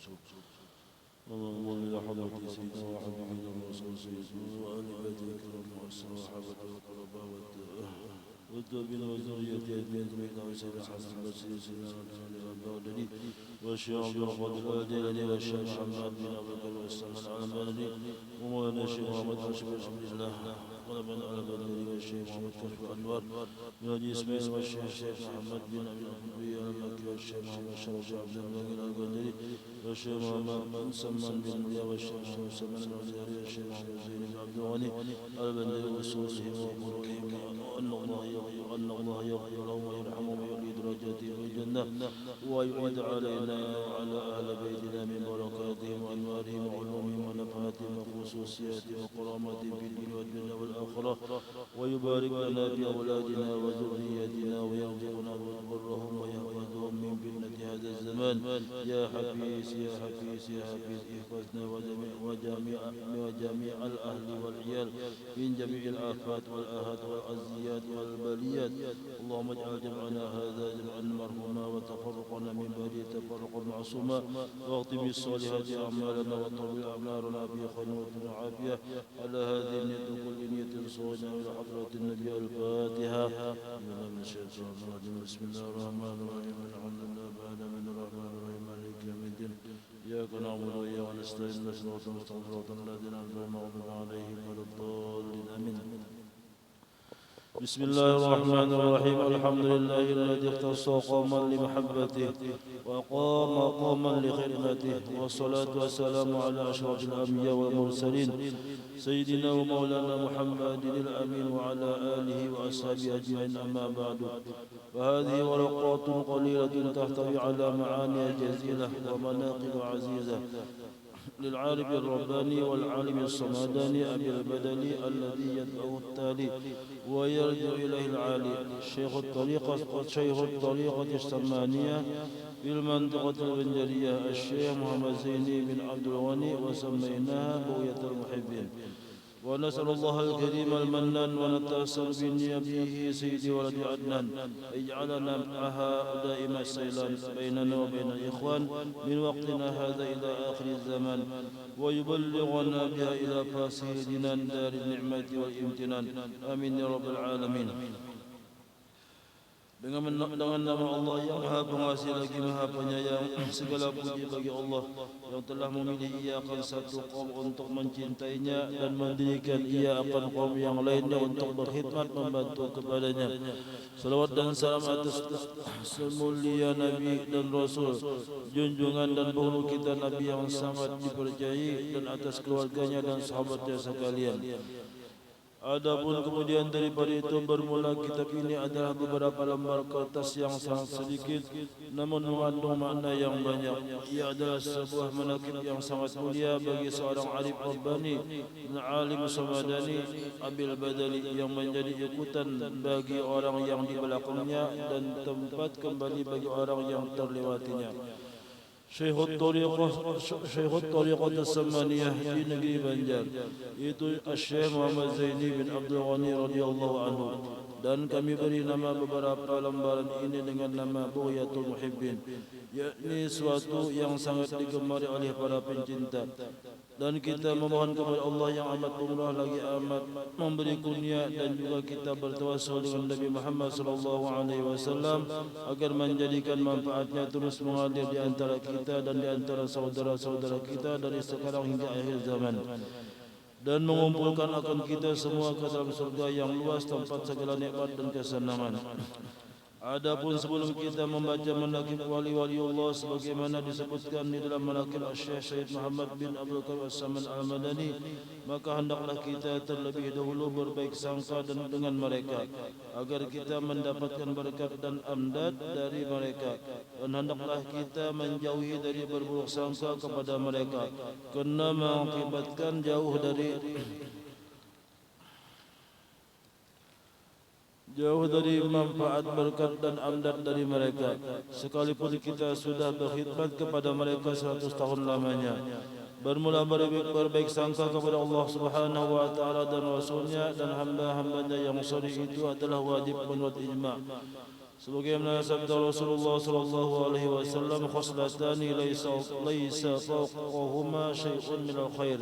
اللهم إلى حضرة سيدنا وحبيبنا الرسول سيدنا وآل بيته الكرام والصحابة والقرباء والتابعين وذريته أجمعين وسيدنا حسن البصري سيدنا البغدادي والشيخ عبد القادر الجيلاني والشيخ محمد بن أبي بكر والسلمان العلماني ومولانا الشيخ محمد حاشم بن الله ونبينا على بدره والشيخ محمد كشف الأنوار من هدي إسماعيل والشيخ محمد بن أبي الحبي المكي والشيخ محمد شرف عبد الله البغدادي والشيخ محمد سلمان بن مليا والشيخ محمد سلمان الوزيري والشيخ محمد زين بن عبد الغني البندري وصولهم وقربهم وأن الله يغفر لهم ويرحمهم ويعلي درجاتهم في الجنة ويعيد علينا وعلى أهل بيتنا من بركاتهم وأنوارهم وعلومهم ونفحاتهم وخصوصياتهم وكراماتهم في الدين والدنيا والآخرة ويبارك لنا بأولادنا وذرياتنا ويرزقنا برهم ويحفظهم من فتنة هذا الزمان يا حفيظ يا حفيظ يا حفيظ احفظنا وجميع الأهل والعيال من جميع الآفات والآهات والأذيات والبليات اللهم اجعل جمعنا هذا جمعا مرحوما وتفرقنا من بعده تفرقا معصوما واختم بالصالحات أعمالنا وطول أعمارنا بخير وعافية على هذه النية كل نية صونا إلى حضرة النبي الفاتحة من الشيطان الرجيم بسم الله الرحمن الرحيم الحمد لله بعد من الرحمن الرحيم مالك يوم الدين إياك نعبد وإياك نستعين صراط المستقيم صراط الذين أنعمت المغضوب عليهم ولا الضالين آمين بسم الله الرحمن الرحيم الحمد لله الذي اختص قوما لمحبته وقام قوما لخدمته والصلاة والسلام على أشرف الأنبياء والمرسلين سيدنا ومولانا محمد الأمين وعلى آله وأصحابه أجمعين أما بعد فهذه ورقات قليلة تحتوي على معاني جزيلة ومناقب عزيزة للعارف الرباني والعالم الصمداني أبي البدلي الذي يدعو التالي ويرجع إليه العالي شيخ الطريقة السمانية في المنطقة البنجرية الشيخ محمد زيني بن عبد الغني وسميناها بغية المحبين ونسأل الله الكريم المنان ونتأسل بنبيه سيدي ولد عدنان اجعلنا معها دائم السيلان بيننا وبين الإخوان من وقتنا هذا إلى آخر الزمان ويبلغنا بها إلى فاسه جنان دار النعمة والامتنان آمين يا رب العالمين. Dengan nama Allah yang Maha Pengasih lagi Maha Penyayang, segala puji bagi Allah yang telah memilih ia akan satu kaum untuk mencintainya dan mendirikan ia akan kaum yang lainnya untuk berkhidmat membantu kepadanya. Salawat dan salam atas semulia Nabi dan Rasul, junjungan dan penghulu kita Nabi yang sangat dipercayai dan atas keluarganya dan sahabatnya sekalian. Adapun kemudian daripada itu bermula kitab ini adalah beberapa lembar kertas yang sangat sedikit namun mengandung makna yang banyak. Ia adalah sebuah manaqib yang sangat mulia bagi seorang arif rabbani dan alim samadani Abil Badali yang menjadi ikutan bagi orang yang di belakangnya dan tempat kembali bagi orang yang terlewatinya. Syekhut Tariqah As-Samaniyah di negeri Banjar itu Syekh Muhammad Zaini bin Abdul Ghani radhiyallahu anhu, dan kami beri nama beberapa lembaran ini dengan nama Bughyatul Muhibbin, yakni suatu yang sangat digemari oleh para pencinta. Dan kita memohon kepada Allah yang amat pemurah lagi amat memberi kurnia, dan juga kita bertawassul dengan Nabi Muhammad SAW agar menjadikan manfaatnya terus mengalir di antara kita dan di antara saudara-saudara kita dari sekarang hingga akhir zaman, dan mengumpulkan akan kita semua ke dalam surga yang luas tempat segala nikmat dan kesenangan. Adapun sebelum kita membaca manaqib wali-wali Allah sebagaimana disebutkan di dalam manaqib Syekh Syed Muhammad bin Abdul Qadir As-Saman Al-Madani, maka hendaklah kita terlebih dahulu berbaik sangka dengan mereka agar kita mendapatkan berkat dan amdad dari mereka, dan hendaklah kita menjauhi dari berburuk sangka kepada mereka kerana mengakibatkan jauh dari manfaat berkat dan amdad dari mereka, sekalipun kita sudah berkhidmat kepada mereka 100 tahun lamanya. Bermula berbaik sangka kepada Allah Subhanahu wa taala dan Rasulnya dan hamba-hambanya yang salih itu adalah wajib menurut ijma'. Sebagaimana sabda Rasulullah sallallahu alaihi wasallam, khoslatani laisa fawqahuma syai'un minal khair,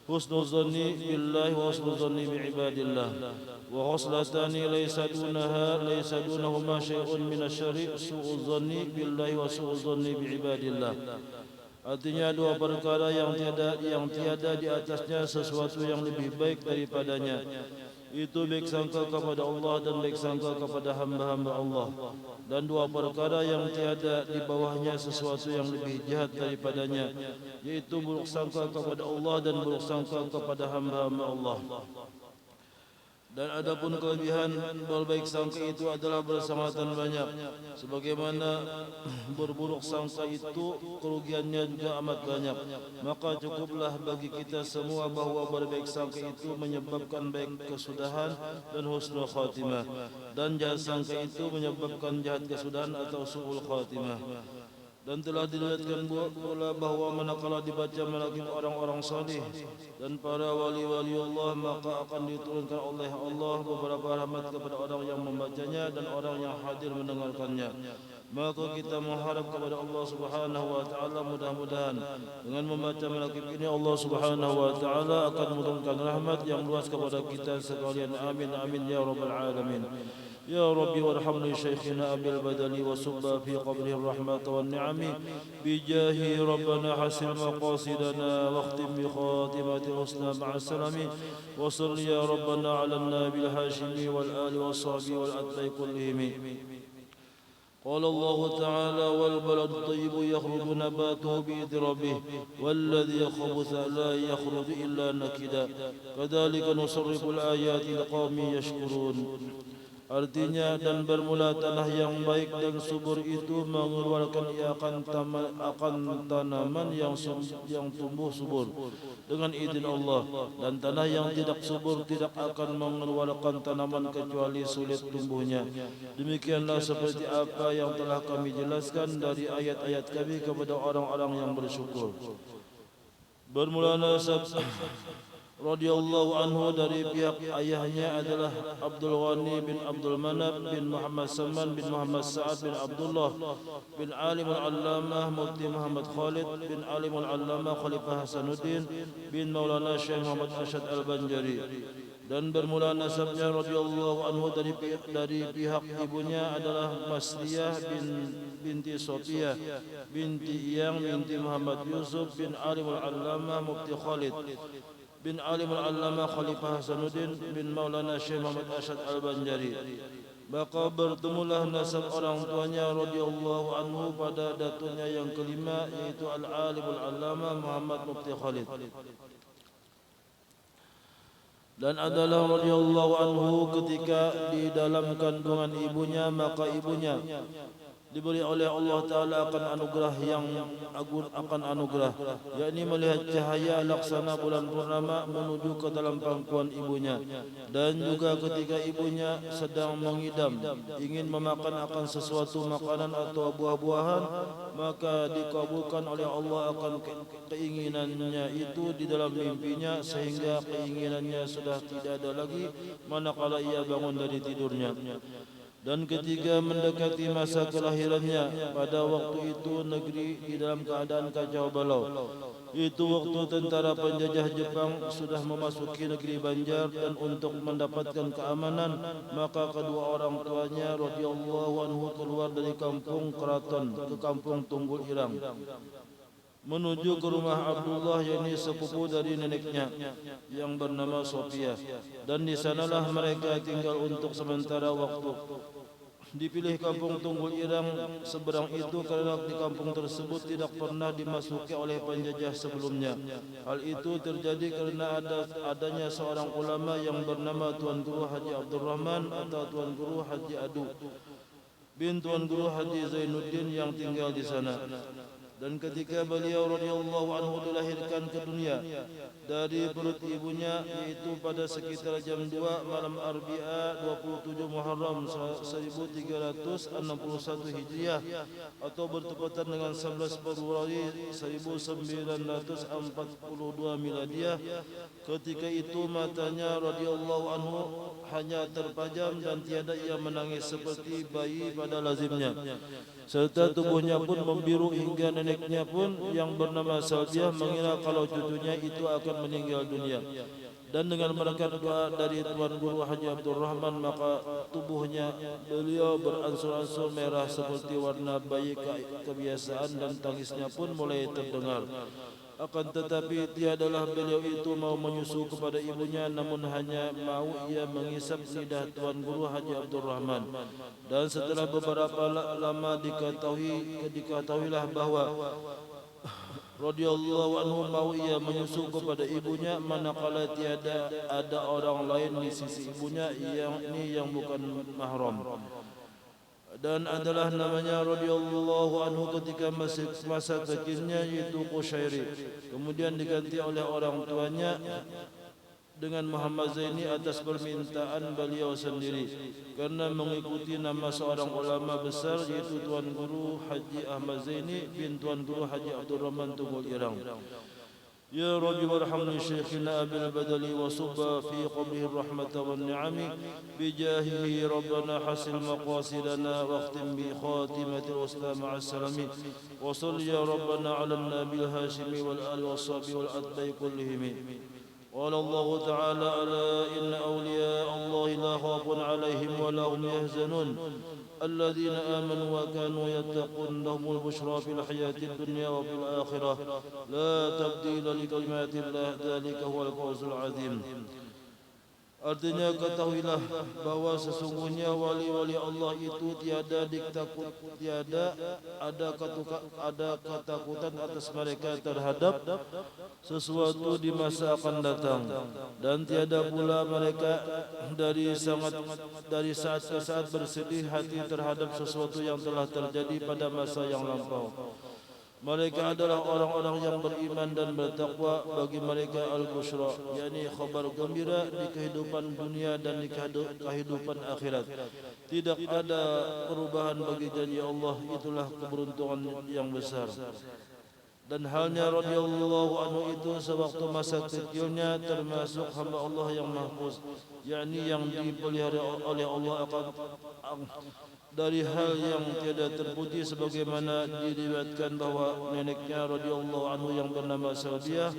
husnul zanni billahi wa husnul zanni bi ibadillah, wa khoslatani laisa dunahuma syai'un minasyarri, su'ul zanni billahi wa su'ul zanni bi ibadillah. Artinya dua perkara yang tiada di atasnya sesuatu yang lebih baik daripadanya, itu baik sangka kepada Allah dan baik sangka kepada hamba-hamba Allah, dan dua perkara yang tiada di bawahnya sesuatu yang lebih jahat daripadanya, yaitu buruk sangka kepada Allah dan buruk sangka kepada hamba-hamba Allah. Dan adapun kelebihan berbaik sangka itu adalah bersangatan banyak, sebagaimana berburuk sangka itu kerugiannya juga amat banyak. Maka cukuplah bagi kita semua bahawa berbaik sangka itu menyebabkan baik kesudahan dan husnul khatimah, dan jahat sangka itu menyebabkan jahat kesudahan atau su'ul khatimah. Dan telah diriwayatkan pula bahawa manakala dibaca manaqib orang-orang salih dan para wali-wali Allah, maka akan diturunkan oleh Allah beberapa rahmat kepada orang yang membacanya dan orang yang hadir mendengarkannya. Maka kita mengharap kepada Allah Subhanahu wa taala, mudah-mudahan dengan membaca manaqib ini Allah Subhanahu wa taala akan menurunkan rahmat yang luas kepada kita sekalian. Amin amin ya rabbal alamin. يا ربي وارحم لشيخنا أبي البدل وصب في قبره الرحمة والنعم بجاه ربنا حسن مقاصدنا واختم بخاتمة الحسنى مع السلام وصل يا ربنا على النبي الهاشمي والآل والصحب والأتباع كلهم. قال الله تعالى والبلد الطيب يخرج نباته بإذن ربه والذي خبث لا يخرج إلا نكدا كذلك نصرف الآيات لقوم يشكرون. Artinya, dan bermula tanah yang baik dan subur itu mengeluarkan ia akan tanaman yang tumbuh subur dengan izin Allah, dan tanah yang tidak subur tidak akan mengeluarkan tanaman kecuali sulit tumbuhnya. Demikianlah seperti apa yang telah kami jelaskan dari ayat-ayat kami kepada orang-orang yang bersyukur. Bermula nasab radhiyallahu anhu dari pihak ayahnya adalah Abdul Ghani bin Abdul Manab bin Muhammad Salman bin Muhammad Sa'ad bin Abdullah bin Alim al-Allamah Mufti Muhammad Khalid bin Alim al-Allamah Khalifah Hasanuddin bin Maulana Syekh Muhammad Arsyad al-Banjari. Dan bermula nasabnya radhiyallahu anhu dari pihak ibunya adalah Masliyah binti Sofiyah binti Iyang binti Muhammad Yusuf bin Alim al-Allamah Mufti Khalid bin Alim al-Allamah Khalifah Hasanuddin bin Maulana Syekh Muhammad Arsyad al-Banjari. Maka bertemulah nasab orang tuanya radhiyallahu anhu pada datuknya yang kelima, yaitu al-Alim al-Allamah Muhammad Mufti Khalid. Dan adalah radhiyallahu anhu ketika di dalam kandungan ibunya, maka ibunya diberi oleh Allah Ta'ala akan anugerah yang agung, akan anugerah, yakni melihat cahaya laksana bulan purnama menuju ke dalam pangkuan ibunya. Dan juga ketika ibunya sedang mengidam, ingin memakan akan sesuatu makanan atau buah-buahan, maka dikabulkan oleh Allah akan keinginannya itu di dalam mimpinya, sehingga keinginannya sudah tidak ada lagi manakala ia bangun dari tidurnya. Dan ketika mendekati masa kelahirannya, pada waktu itu negeri di dalam keadaan kacau balau. Itu waktu tentara penjajah Jepang sudah memasuki negeri Banjar, dan untuk mendapatkan keamanan, maka kedua orang tuanya radhiyallahu anhu keluar dari kampung Keraton ke kampung Tunggul Irang menuju ke rumah Abdullah, yakni sepupu dari neneknya yang bernama Sofiyah. Dan di sanalah mereka tinggal untuk sementara waktu. Dipilih kampung Tunggul Irang seberang itu karena di kampung tersebut tidak pernah dimasuki oleh penjajah sebelumnya. Hal itu terjadi karena adanya seorang ulama yang bernama Tuan Guru Haji Abdul Rahman atau Tuan Guru Haji Adu bin Tuan Guru Haji Zainuddin yang tinggal di sana. Dan ketika beliau radhiyallahu anhu dilahirkan ke dunia dari perut ibunya, yaitu pada sekitar jam 2 malam Arbi'a 27 Muharram 1361 Hijriah atau bertepatan dengan 11 Februari 1942 Miladiah. Ketika itu matanya radhiyallahu anhu hanya terpajam dan tiada ia menangis seperti bayi pada lazimnya, serta tubuhnya pun membiru hingga neneknya pun yang bernama Salbiah mengira kalau cucunya itu akan meninggal dunia. Dan dengan berkat doa dari Tuan Guru Haji Abdul Rahman, maka tubuhnya beliau beransur-ansur merah seperti warna bayi kebiasaan dan tangisnya pun mulai terdengar. Akan tetapi tiadalah beliau itu mau menyusu kepada ibunya, namun hanya mau ia mengisap lidah Tuan Guru Haji Abdul Rahman. Dan setelah beberapa lama diketahuilah bahawa radhiyallahu anhu mau ia menyusu kepada ibunya, manakala tiada ada orang lain di sisi ibunya yang bukan mahram. Dan adalah namanya radhiyallahu anhu ketika masih masa kecilnya, yaitu Qushairi. Kemudian diganti oleh orang tuanya dengan Muhammad Zaini atas permintaan beliau sendiri, karena mengikuti nama seorang ulama besar, yaitu Tuan Guru Haji Ahmad Zaini bin Tuan Guru Haji Abdul Rahman Tunggul Irang. يا رب وارحمني شيخنا أبي البدل وصب في قبره الرحمة والنعم بجاهه ربنا حسن مقاصدنا واختم بخاتمة الإسلام مع السلام وصل يا ربنا على النبي الهاشمي والآل والصحب والأتباع كلهم. قال الله تعالى ألا إن أولياء الله لا خوف عليهم ولا هم يحزنون الذين آمنوا وكانوا يتقون لهم البشرى في الحياة الدنيا وفي الآخرة لا تبديل لكلمات الله ذلك هو الفوز العظيم. Artinya ketahuilah bahawa sesungguhnya wali-wali Allah itu tiada ada ketakutan atas mereka terhadap sesuatu di masa akan datang, dan tiada pula mereka dari saat ke saat bersedih hati terhadap sesuatu yang telah terjadi pada masa yang lampau. Mereka adalah orang-orang yang beriman dan bertakwa. Bagi mereka al-bushra, yakni khabar gembira di kehidupan dunia dan di kehidupan akhirat. Tidak ada perubahan bagi janji Allah, itulah keberuntungan yang besar. Dan halnya radhiyallahu anhu itu sewaktu masa kecilnya termasuk hamba Allah yang mahfuz, yakni yang dipelihara oleh Allah akan dari hal yang tiada terpuji, sebagaimana diriwayatkan bahawa neneknya radhiyallahu anhu yang bernama Salbiah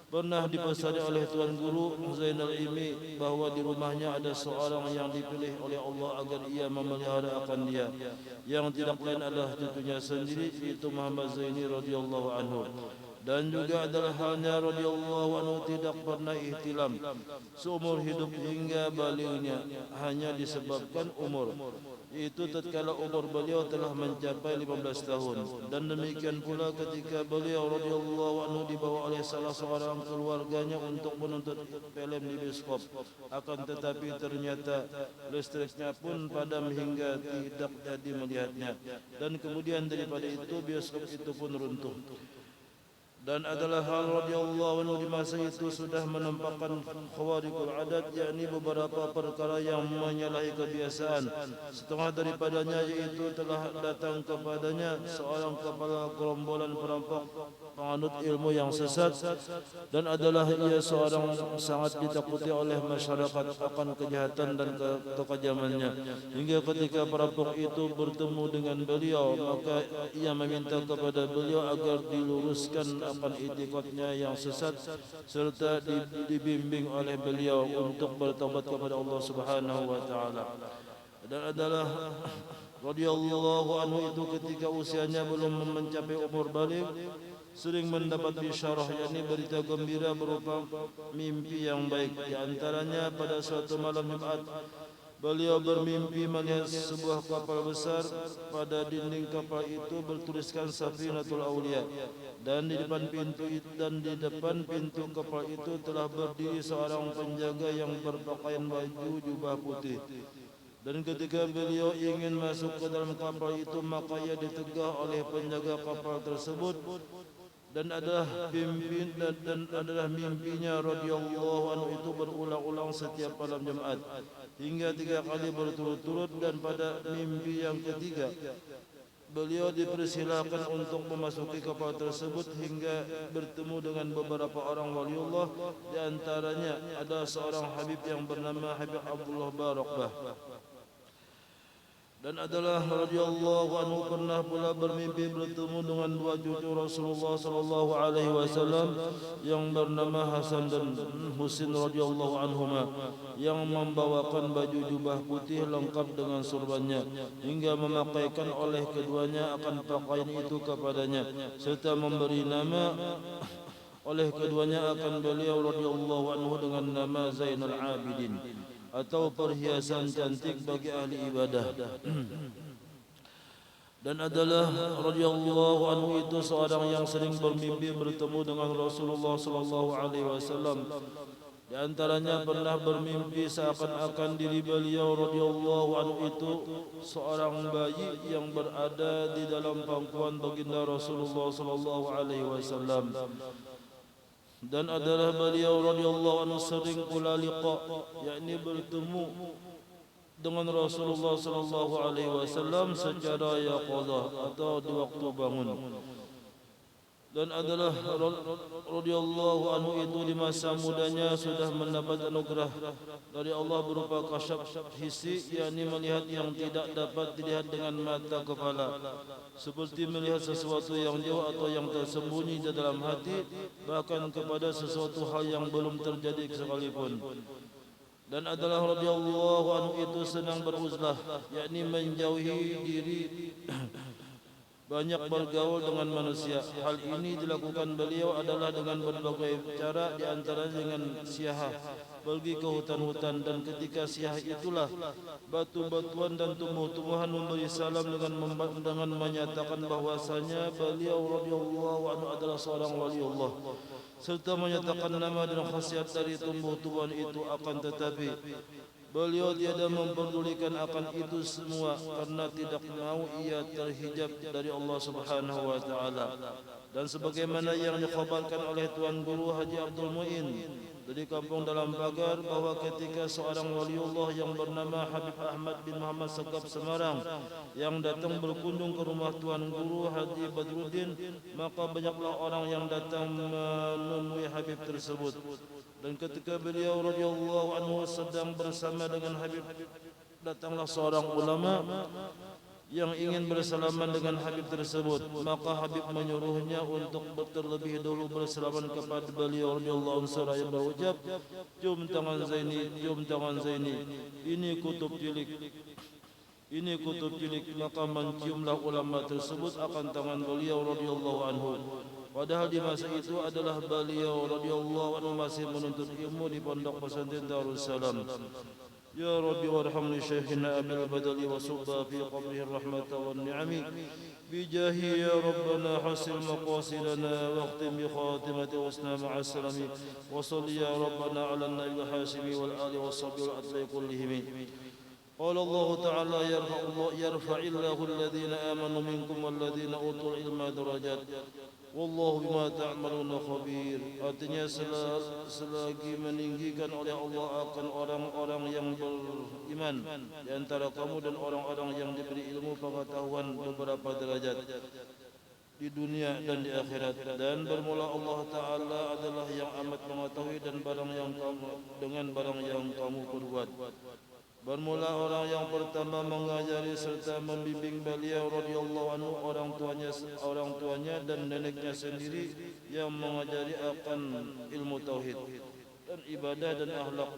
pernah dipesari oleh Tuan Guru Zainal Ilmi bahawa di rumahnya ada seorang yang dipilih oleh Allah agar ia memelihara akan dia, yang tidak lain adalah cucunya sendiri, yaitu Muhammad Zaini radhiyallahu anhu. Dan juga adalah halnya radhiyallahu anhu tidak pernah ihtilam seumur hidup hingga balignya, hanya disebabkan umur. Itu tatkala umur beliau telah mencapai 15 tahun. Dan demikian pula ketika beliau radhiyallahu anhu dibawa oleh salah seorang keluarganya untuk menonton film di bioskop, akan tetapi ternyata listriknya pun padam hingga tidak jadi melihatnya, dan kemudian daripada itu bioskop itu pun runtuh. Dan adalah hal radhiyallahu anhu di masa itu sudah menampakkan khawariqul adat, yakni beberapa perkara yang menyalahi kebiasaan. Setengah daripadanya yaitu telah datang kepadanya seorang kepala gerombolan perampok penganut ilmu yang sesat, dan adalah ia seorang sangat ditakuti oleh masyarakat akan kejahatan dan kekejamannya. Hingga ketika perampok itu bertemu dengan beliau, maka ia meminta kepada beliau agar diluruskan akan itikadnya yang sesat, serta dibimbing oleh beliau untuk bertaubat kepada Allah Subhanahu wa taala. Dan adalah radhiyallahu anhu itu ketika usianya belum mencapai umur baligh sering mendapat bisyarah, yakni berita gembira berupa mimpi yang baik. Di antaranya pada suatu malam Jumat beliau bermimpi melihat sebuah kapal besar. Pada dinding kapal itu bertuliskan Safinatul Aulia, dan di depan pintu kapal itu telah berdiri seorang penjaga yang berpakaian baju jubah putih. Dan ketika beliau ingin masuk ke dalam kapal itu, maka ia ditegah oleh penjaga kapal tersebut dan adalah mimpinya radhiyallahu anhu itu berulang-ulang setiap malam Jumat hingga 3 kali berturut-turut. Dan pada mimpi yang ketiga beliau dipersilakan untuk memasuki kapal tersebut hingga bertemu dengan beberapa orang waliullah. Di antaranya ada seorang habib yang bernama Habib Abdullah Barakbah. Dan adalah radhiyallahu anhu pernah pula bermimpi bertemu dengan 2 cucu Rasulullah sallallahu alaihi wasallam yang bernama Hasan dan Husin radhiyallahu anhuma, yang membawakan baju jubah putih lengkap dengan surbannya hingga memakaikan oleh keduanya akan pakaian itu kepadanya, serta memberi nama oleh keduanya akan beliau radhiyallahu anhu dengan nama Zainal Abidin atau perhiasan cantik bagi ahli ibadah. Dan adalah radhiyallahu anhu itu seorang yang sering bermimpi bertemu dengan Rasulullah sallallahu alaihi wasallam. Di antaranya pernah bermimpi seakan-akan diri beliau radhiyallahu anhu itu seorang bayi yang berada di dalam pangkuan baginda Rasulullah sallallahu alaihi wasallam. Dan adalah beliau radhiyallahu anhu sering pula liqa, yakni bertemu dengan Rasulullah sallallahu alaihi wasallam secara yaqadzah atau di waktu bangun. Dan adalah radhiyallahu anhu itu di masa mudanya sudah mendapat anugerah dari Allah berupa kasyaf hissi, yakni melihat yang tidak dapat dilihat dengan mata kepala, seperti melihat sesuatu yang jauh atau yang tersembunyi di dalam hati, bahkan kepada sesuatu hal yang belum terjadi sekalipun. Dan adalah radhiyallahu anhu itu senang beruzlah, yakni menjauhi diri banyak bergaul dengan manusia. Hal ini dilakukan beliau adalah dengan berbagai cara, di antaranya dengan siahah, pergi ke hutan-hutan, dan ketika siahah itulah batu-batuan dan tumbuh-tumbuhan memberi salam dengan menyatakan bahwasanya beliau radhiyallahu anhu adalah seorang waliullah, serta menyatakan nama dan khasiat dari tumbuh-tumbuhan itu. Akan tetapi beliau tiada memperdulikan akan itu semua karena tidak mau ia terhijab dari Allah Subhanahu wa taala. Dan sebagaimana yang dikhabarkan oleh Tuan Guru Haji Abdul Muin dari kampung Dalam Pagar, bahwa ketika seorang waliullah yang bernama Habib Ahmad bin Muhammad Segap Semarang yang datang berkunjung ke rumah Tuan Guru Haji Badruddin, maka banyaklah orang yang datang menemui Habib tersebut. Dan ketika beliau radhiyallahu anhu sedang bersama dengan Habib, datanglah seorang ulama yang ingin bersalaman dengan Habib tersebut. Maka Habib menyuruhnya untuk terlebih dahulu bersalaman kepada beliau radhiyallahu anhu seraya berucap, "Cium tangan Zaini, cium tangan Zaini. Ini kutub cilik. Ini kutub cilik." Maka menciumlah ulama tersebut akan tangan beliau radhiyallahu anhu. Padahal di masa itu adalah beliau radhiyallahu anhu masih menuntut ilmu di pondok pesantren Darussalam. Ya Rabbi warham li Syekhina Abil Badali wa subba fi qabrihi rahmatan wan ni'ami bijahi ya Rabbana hasil maqasidana waqtim bi khatimati husna ma'a salami wa salli ya Rabbana ala an-nabi al-hasimi wal ali wa sahbihi wal atli kullihim. Qala Allah Ta'ala yarfa'illahu alladhina amanu minkum walladhina utul ilma darajat wallahu bima ta'maluna khabir. Artinya selagi meninggikan oleh Allah akan orang-orang yang beriman di antara kamu dan orang-orang yang diberi ilmu pengetahuan beberapa derajat di dunia dan di akhirat. Dan bermula Allah Ta'ala adalah yang amat mengetahui dan barang yang kamu dengan barang yang kamu perbuat. Bermula orang yang pertama mengajari serta membimbing beliau radhiyallahu anhu orang tuanya dan neneknya sendiri yang mengajari akan ilmu tauhid dan ibadah dan akhlak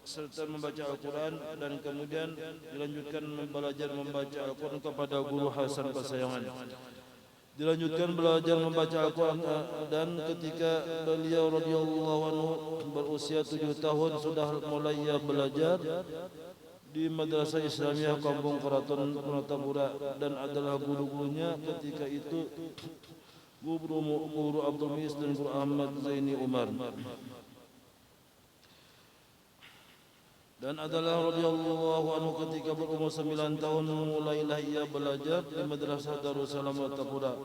serta membaca Al-Quran, dan kemudian dilanjutkan belajar membaca Al-Quran kepada Guru Hasan Pasayangan. Dilanjutkan belajar membaca Al-Quran, dan ketika beliau radhiyallahu anhu berusia 7 tahun sudah mulai belajar di Madrasah Islamiyah Kampung Keraton Penatapura, dan adalah guru-gurunya ketika itu Guru Abdul Muiz dan Guru Ahmad Zaini Umar. Dan adalah radhiyallahu anhu ketika berumur 9 tahun mulailah ia belajar di Madrasah Darussalam Tapura.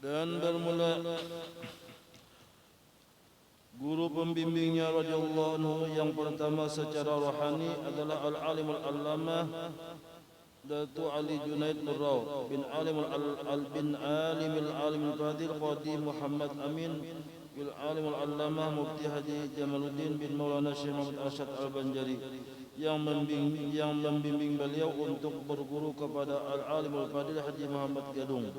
Dan bermula guru pembimbingnya radhiyallahu anhu yang pertama secara rohani adalah al-alim al-allamah Datu Ali Junaid Nurraw bin alim al-fadil Qadi Muhammad Amin bil alim al-allamah Mufti Haji Jamaluddin bin Maulana Syekh Muhammad Arsyad Al-Banjari yang membimbing beliau untuk berguru kepada al-alim al-fadil Haji Muhammad Gadung.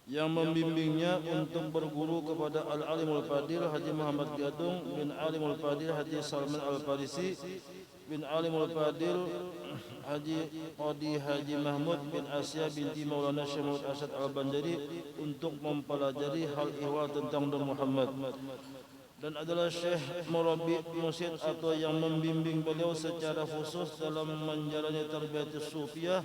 Yang membimbingnya untuk berguru kepada Al-Alimul Fadil Haji Muhammad Gadung bin Alimul Fadil Haji Salman Al-Farisi bin Alimul Fadil Haji Qadi Haji Mahmud bin Asya binti Maulana Syekh Muhammad Arsyad Al-Banjari untuk mempelajari hal ihwal tentang Nur Muhammad. Dan adalah Syekh Murabbi Mursyid atau yang membimbing beliau secara khusus dalam menjalani tarbiyat sufiyah,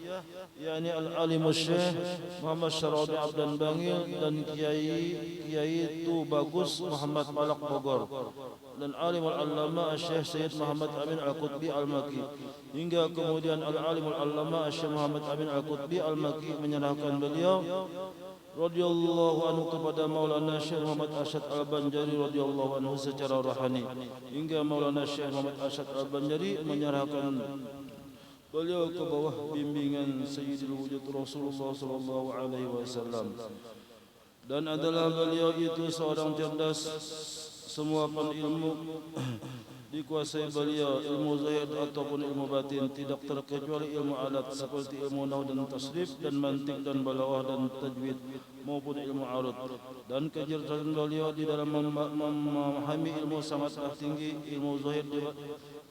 yakni Al-Alim Syekh Muhammad Syarauddin Abdan Bangil dan Kiai Tu Bagus Muhammad Palak Bogor, dan Alim Al-Allama Syekh Sayyid Muhammad Amin Al-Qutbi Al-Maki. Hingga kemudian Al-Alim Al-Allama Syekh Muhammad Amin Al-Qutbi Al-Maki menyerahkan beliau radhiyallahu anhu kepada Maulana Syekh Muhammad Arsyad Al-Banjari radhiyallahu anhu secara rohani, hingga Maulana Syekh Muhammad Arsyad Al-Banjari menyerahkan beliau ke bawah bimbingan Sayyidul Wujud Rasulullah sallallahu alaihi wasallam. Dan adalah beliau itu seorang cerdas, semua ilmu dikuasai beliau, ilmu zahir ataupun ilmu batin, tidak terkecuali ilmu alat seperti ilmu nahwu dan tasrif dan mantik dan balaghah dan tajwid maupun ilmu arud. Dan kecerdasan beliau di dalam memahami ilmu sangatlah tinggi.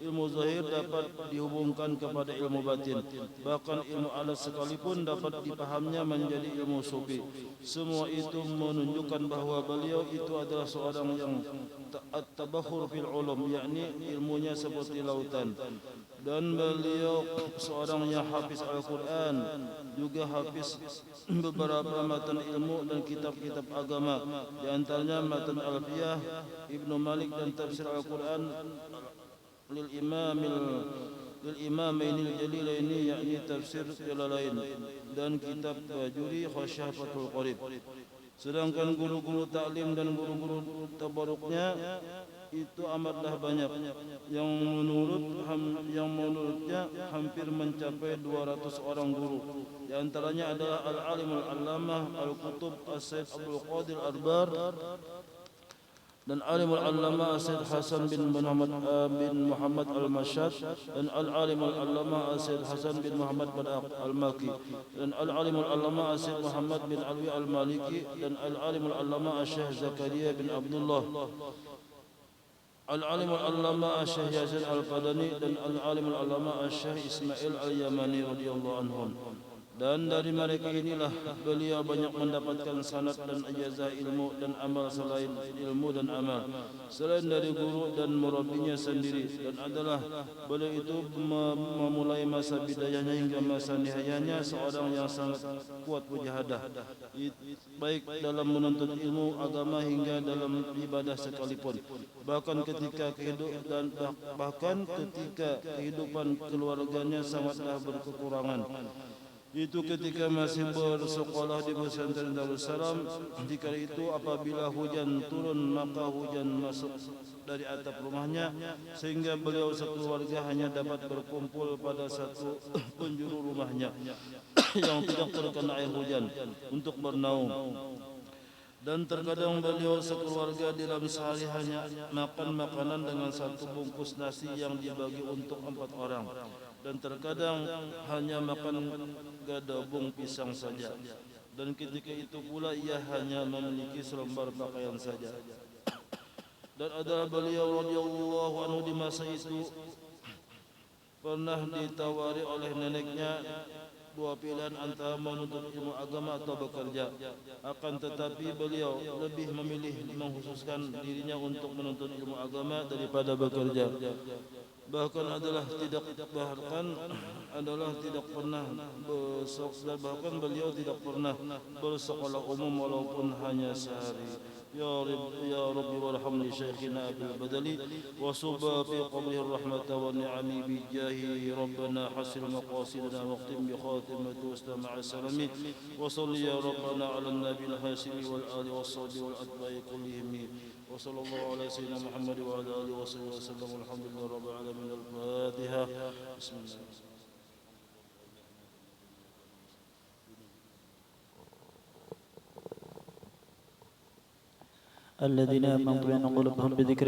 Ilmu zahir dapat dihubungkan kepada ilmu batin, bahkan ilmu alat sekalipun dapat dipahamnya menjadi ilmu sufi. Semua itu menunjukkan bahawa beliau itu adalah seorang yang at-tabakhur fil ulum, yakni ilmunya seperti lautan. Dan beliau seorang yang hafiz Al-Quran, juga hafiz beberapa matan ilmu dan kitab-kitab agama, di antaranya matan Alfiyah Ibnu Malik dan tafsir Al-Quran lil imamainil jalilaini, yakni tafsir Jalalain, dan kitab Bajuri Khasyah Fathul Qarib. Sedangkan guru-guru taklim dan guru-guru tabaruknya itu amatlah banyak, yang menurutnya hampir mencapai 200 orang guru. Di antaranya adalah Al-Alim Al-Allamah Al-Qutub As-Sayyid Abdul Qadir Arbar dan Alim Al-Allamah Sayyid Hasan bin Muhammad Al-Mashad, dan Al-Alim Al-Allamah Sayyid Hasan bin Muhammad Al-Maki, dan Al-Alim Al-Allamah Sayyid Muhammad bin Alwi Al-Maliki, dan Al-Alim Al-Allamah Syekh Zakaria bin Abdullah, Al-Alim Al-Allamah Syekh Yasin Al-Qadani, dan Al-Alim Al-Allamah Syekh Ismail Al-Yamani radhiyallahu anhum. Dan dari mereka inilah beliau banyak mendapatkan sanad dan ijazah ilmu dan amal selain ilmu dan amal, selain dari guru dan murabinya sendiri. Dan adalah beliau itu memulai masa bidayahnya hingga masa nihayahnya seorang yang sangat kuat mujahadah, baik dalam menuntut ilmu agama hingga dalam ibadah sekalipun. Bahkan ketika kehidupan keluarganya sangatlah berkekurangan, itu ketika masih bersekolah di pesantren Darussalam. Ketika itu apabila hujan turun, maka hujan masuk dari atap rumahnya, sehingga beliau sekeluarga hanya dapat berkumpul pada satu penjuru rumahnya yang tidak terkena air hujan untuk bernaung. Dan terkadang beliau sekeluarga dalam sehari hanya makan makanan dengan satu bungkus nasi yang dibagi untuk 4 orang. Dan terkadang hanya makan gadabung pisang saja. Dan ketika itu pula ia hanya memiliki selembar pakaian saja. Dan adalah beliau radhiyallahu anhu di masa itu pernah ditawari oleh neneknya 2 pilihan antara menuntut ilmu agama atau bekerja. Akan tetapi beliau lebih memilih mengkhususkan dirinya untuk menuntut ilmu agama daripada bekerja. bahkan adalah tidak pernah bahkan beliau tidak pernah bersekolah umum walaupun hanya sehari. Ya Rabbi warham li Syekhina Abil Badali wa subba fi qabrihi rahmata wa ni'ami bi jahi Rabbana hasil maqasidana waqtim bi khatimati wastama'a salami wa salli ya Rabbana ala nabi al-hasimi wal ali was sahbi wal atba'i kullihim wa sallallahu ala sayyidina Muhammad wa ala alihi wa sahbihi wa sallam alhamdulillahi rabbil alamin al-Fatiha. Bismillah. الذين آمنوا بأن قلوبهم بذكر